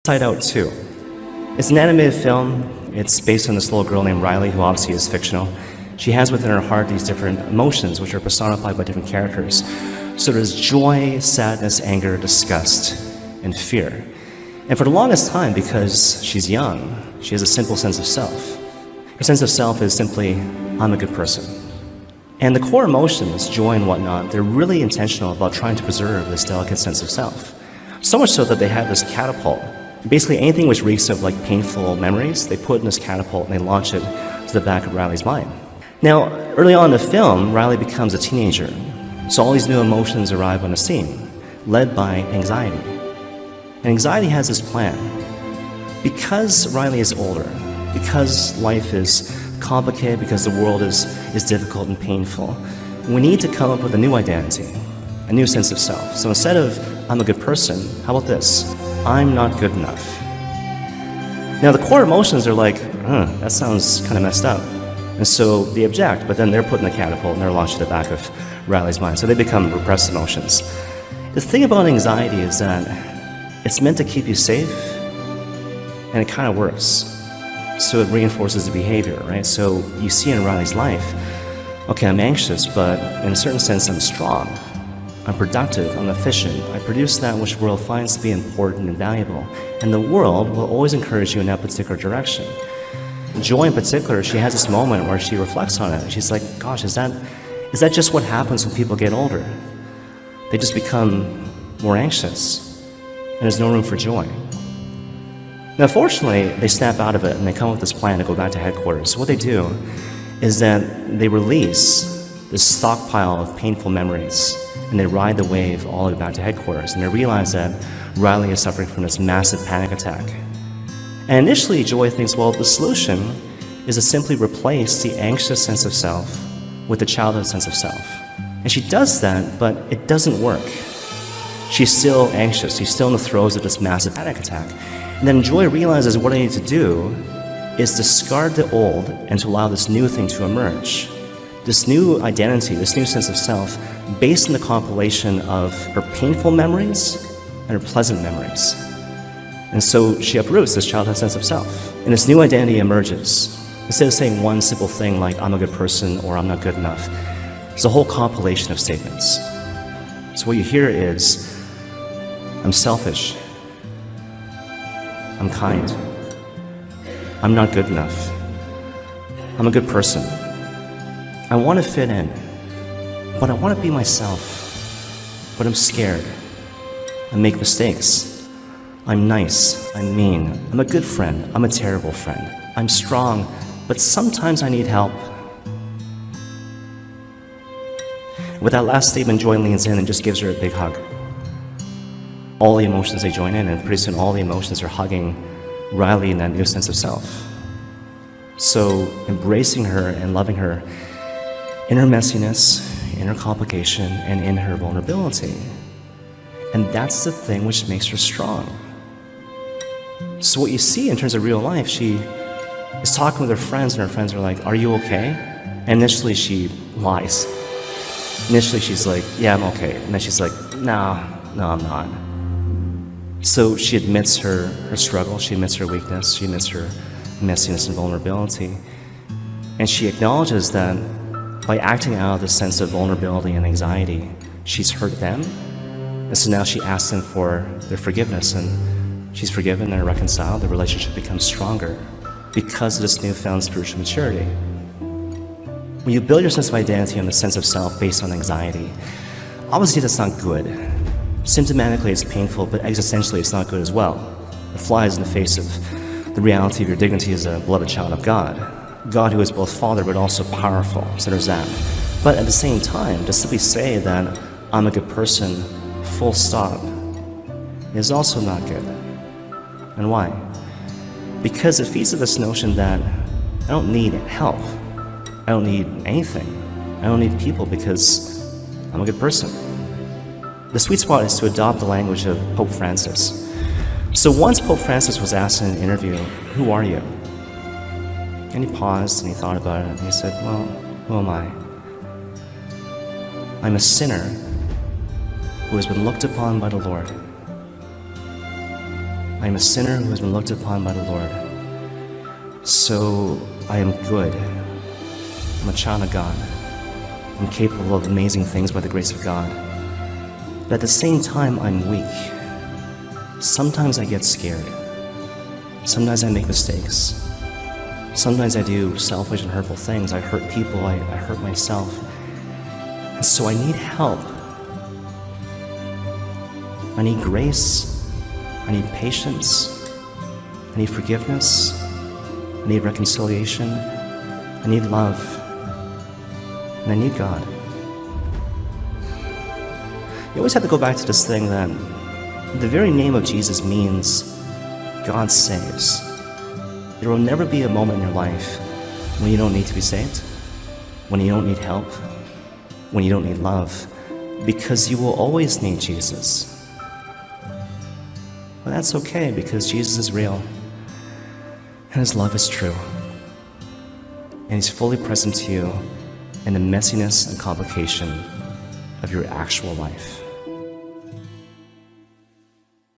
Inside Out 2. It's an animated film. It's based on this little girl named Riley, who obviously is fictional. She has within her heart these different emotions, which are personified by different characters. So there's joy, sadness, anger, disgust, and fear. And for the longest time, because she's young, she has a simple sense of self. Her sense of self is simply, I'm a good person. And the core emotions, joy and whatnot, they're really intentional about trying to preserve this delicate sense of self. So much so that they have this catapult. Basically, anything which reeks of like painful memories, they put in this catapult and they launch it to the back of Riley's mind. Now, early on in the film, Riley becomes a teenager. So all these new emotions arrive on the scene, led by anxiety. And anxiety has this plan. Because Riley is older, because life is complicated, because the world is difficult and painful, we need to come up with a new identity, a new sense of self. So instead of, I'm a good person, how about this? I'm not good enough. Now the core emotions are like, that sounds kind of messed up. And so they object, but then they're put in the catapult and they're launched to the back of Riley's mind. So they become repressed emotions. The thing about anxiety is that it's meant to keep you safe, and it kind of works. So it reinforces the behavior, right? So you see in Riley's life, okay, I'm anxious, but in a certain sense, I'm strong. I'm productive, I'm efficient, I produce that which the world finds to be important and valuable. And the world will always encourage you in that particular direction. Joy in particular, she has this moment where she reflects on it. She's like, gosh, is that just what happens when people get older? They just become more anxious, and there's no room for joy. Now fortunately, they snap out of it and they come up with this plan to go back to headquarters. So what they do is that they release this stockpile of painful memories, and they ride the wave all the way back to headquarters, and they realize that Riley is suffering from this massive panic attack. And initially, Joy thinks, well, the solution is to simply replace the anxious sense of self with the childhood sense of self. And she does that, but it doesn't work. She's still anxious. She's still in the throes of this massive panic attack. And then Joy realizes what I need to do is discard the old and to allow this new thing to emerge. This new identity, this new sense of self, based on the compilation of her painful memories and her pleasant memories. And so she uproots this childhood sense of self. And this new identity emerges. Instead of saying one simple thing like, I'm a good person or I'm not good enough, it's a whole compilation of statements. So what you hear is, I'm selfish. I'm kind. I'm not good enough. I'm a good person. I want to fit in, but I want to be myself. But I'm scared. I make mistakes. I'm nice. I'm mean. I'm a good friend. I'm a terrible friend. I'm strong, but sometimes I need help. With that last statement, Joy leans in and just gives her a big hug. All the emotions, they join in, and pretty soon all the emotions are hugging Riley in that new sense of self. So embracing her and loving her in her messiness, in her complication, and in her vulnerability. And that's the thing which makes her strong. So what you see in terms of real life, she is talking with her friends, and her friends are like, are you okay? And initially she lies. Initially she's like, yeah, I'm okay. And then she's like, no, I'm not. So she admits her struggle, she admits her weakness, she admits her messiness and vulnerability. And she acknowledges that by acting out of this sense of vulnerability and anxiety, she's hurt them. And so now she asks them for their forgiveness, and she's forgiven and reconciled. The relationship becomes stronger because of this newfound spiritual maturity. When you build your sense of identity on the sense of self based on anxiety, obviously that's not good. Symptomatically it's painful, but existentially it's not good as well. It flies in the face of the reality of your dignity as a beloved child of God. God who is both Father but also powerful, so there's that. But at the same time, to simply say that I'm a good person, full stop, is also not good. And why? Because it feeds to this notion that I don't need help. I don't need anything. I don't need people because I'm a good person. The sweet spot is to adopt the language of Pope Francis. So once Pope Francis was asked in an interview, who are you? And he paused and he thought about it and he said, well, who am I? I'm a sinner who has been looked upon by the Lord. I am a sinner who has been looked upon by the Lord. So I am good. I'm a child of God. I'm capable of amazing things by the grace of God. But at the same time, I'm weak. Sometimes I get scared. Sometimes I make mistakes. Sometimes I do selfish and hurtful things. I hurt people, I hurt myself. And so I need help. I need grace. I need patience. I need forgiveness. I need reconciliation. I need love. And I need God. You always have to go back to this thing that the very name of Jesus means God saves. There will never be a moment in your life when you don't need to be saved, when you don't need help, when you don't need love, because you will always need Jesus. But that's okay, because Jesus is real, and His love is true, and He's fully present to you in the messiness and complication of your actual life.